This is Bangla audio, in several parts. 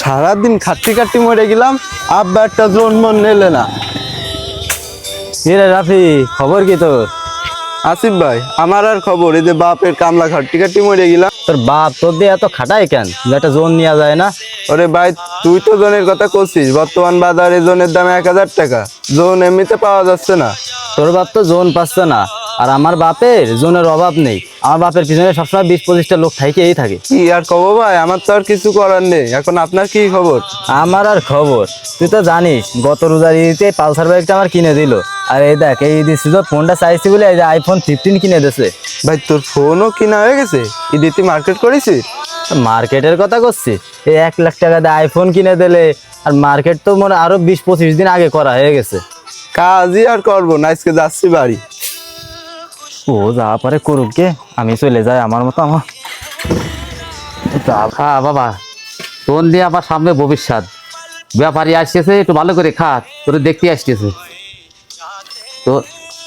সারাদিন খাট্টি খাট্টি মরে গেলাম, আব্বা একটা জন্ম নিলে না। রে রাফি, খবর কি তোর? আসিফ ভাই, আমার আর খবর, এই যে বাপের কামলা খাট্টি খাট্টি মরে গেলাম। তোর বাপ তোর দিয়ে এত খাটায় কেন যে একটা জোন নেওয়া যায় না? ওরে ভাই, তুই তো জনের কথা করছিস, বর্তমান বাজারে জনের দাম 1000 টাকা, জোন এমনিতে পাওয়া যাচ্ছে না। তোর বাপ তো জোন পাচ্ছে না, আর আমার বাপের জোনের অভাব নেই। আমার বাপের পিছনে সবসময় 20-25টা লোক থাকেই থাকে। কি আর কব ভাই, আমার তো আর কিছু করার নেই। এখন আপনার কি খবর? আমার আর খবর, তুই তো জানিস গত রোজার ঈদে পালসার বাইকটা আমার কিনে দিল। আর এই দেখ, এই ঈদ শুধু ফোনটা চাইছি বলে এই যে iPhone 15 কিনে দিয়েছে। ভাই, তোর ফোনও কিনা হয়ে গেছে? ঈদে তুই মার্কেট করেছিস? মার্কেটের কথা করছি, এই 1 লাখ টাকা দিয়ে আইফোন কিনে দিলে। আর মার্কেট তো মনে আরো 20-25 দিন আগে করা হয়ে গেছে। কাজই আর করবো না, আজকে যাচ্ছি বাড়ি। ও যা পারে করুক গে, আমি চলে যাই আমার মতো। আমার খা বাবা, তোর নিয়ে আমার সামনে ভবিষ্যৎ। ব্যাপারী আসতেছে, একটু ভালো করে খা, তোরে দেখতে আসতেছে তো।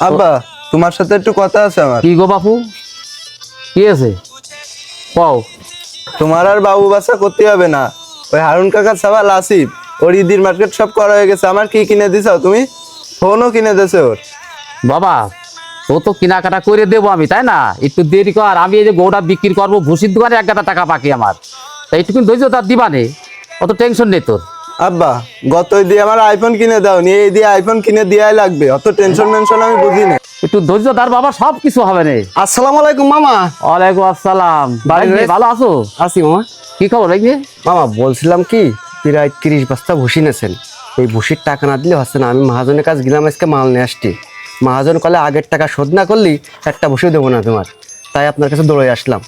আব্বা, তোমার সাথে একটু কথা আছে আমার। কি গো বাপু, কি আছে কও? তোমার আর বাবু বাসা করতে হবে না, ওই হারুন কাকার সাবাল আসিফ, ওর ঈদের মার্কেট সব করা হয়ে গেছে। আমার কি কিনে দিছাও তুমি? ফোনও কিনে দিছে ওর। বাবা, ও তো কেনাকাটা করে দেবো আমি, তাই না? একটু দেরি কর, আমি এই যে গৌড়া বিক্রি করবো, ভুসির দোকানে 1 গাদা টাকা বাকি আমার। তাই একটু ধৈর্য তার দিবানে, অত টেনশন নেই তোর। আব্বা, গত দিয়ে আমার আইফোন কিনে দাও নি, এই দিয়ে আইফোন কিনে দেওয়াই লাগবে, অত টেনশন মেনশন আমি বুঝি না। একটু ধৈর্য ধর বাবা, সব কিছু হবে না। আসসালামু আলাইকুম মামা। ওয়ালাইকুম আসসালাম। ভাই ভালো আছো? আছি মামা। কি খবর ভাই? মামা বলছিলাম কি, প্রায় 30 বস্তা ভুসি নেছেন, এই ভুসির টাকা না দিলে হচ্ছে না। আমি মহাজনের কাছে গেলাম আজকে, মাল নিয়ে আসছি। মহাজন কলে আগের টাকা শোধ না করলি একটা ভুসি দেবো না তোমার, তাই আপনার কাছে দৌড়ে আসলাম।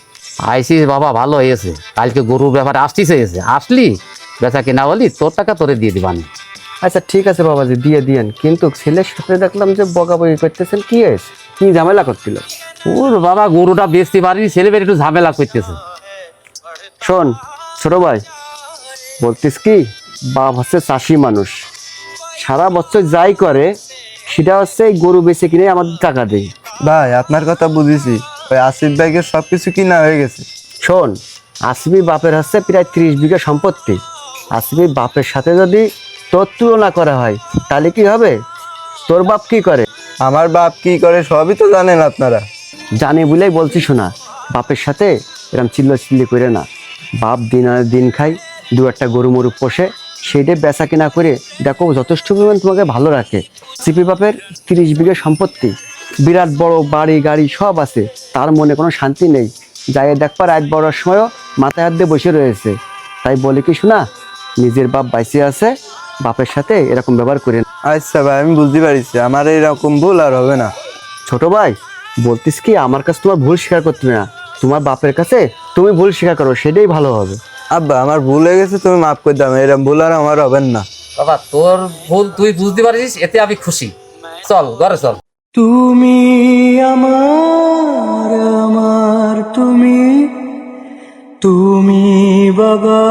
আইসিস বাবা, ভালো হয়েছে। কালকে গরুর ব্যাপারে আসতিস, আসলি বেচা কিনা হলি, তোর টাকা তোরে দিয়ে দিবানি। আচ্ছা ঠিক আছে বাবাজি, দিয়ে দিয়েন। কিন্তু ছেলের সাথে দেখলাম যে বকাবকি করতেছেন, কি হয়েছে? কি ঝামেলা করছিল? ওর বাবা, গরুটা বেচতে পারিনি, ছেলে বের একটু ঝামেলা করতেছে। শোন ছোট ভাই, বলতিস কি, বাপ হচ্ছে চাষি মানুষ, সারা বছর যাই করে সেটা হচ্ছে এই গরু বেচে কিনে আমাদের টাকা দেয়। ভাই, আপনার কথা বুঝেছি, ওই আসিফ ভাইকে সবকিছু কিনা হয়ে গেছে। শোন, আসবি বাপের হচ্ছে প্রায় 30 বিঘা সম্পত্তি। আসবি বাপের সাথে যদি তোর তুলনা করা হয় তাহলে কি হবে? তোর বাপ কি করে? আমার বাপ কি করে সবই তো জানেন আপনারা। জানি বলেই বলছি, শোনা, বাপের সাথে এরকম চিল্লি করে না। বাপ দিন আনে দিন খাই, 2-1টা গরু মরু পোষে, সেইটাই বেচা কিনা করে দেখো যথেষ্ট পরিমাণ তোমাকে ভালো রাখে। সিপি বাপের 30 বিঘা সম্পত্তি, বিরাট বড় বাড়ি গাড়ি সব আছে, তার মনে কোনো শান্তি নেই। যাই দেখবার রাত বড়ার সময়ও মাথায় হাত দিয়ে বসে রয়েছে। তাই বলে কি শোনা, নিজের বাপ বাইসে আছে, বাপের সাথে এরকম ব্যবহার করে না। আচ্ছা ভাই, আমি বুঝতে পারছি, আমার এইরকম ভুল আর হবে না। ছোট ভাই, বলতিস কি, আমার কাছে তোমার ভুল স্বীকার করতে না, তোমার বাপের কাছে তুমি ভুল স্বীকার করো, সেটাই ভালো হবে। আব্বা, আমার ভুল হয়ে গেছে, তুমি মাফ করে দাও, এরকম ভুল আর আমার হবেন না। বাবা, তোর ভুল তুই বুঝতে পারিস, এতে আমি খুশি। চল ঘরে চল। তুমি আমার আমার তুমি, তুমি বাবা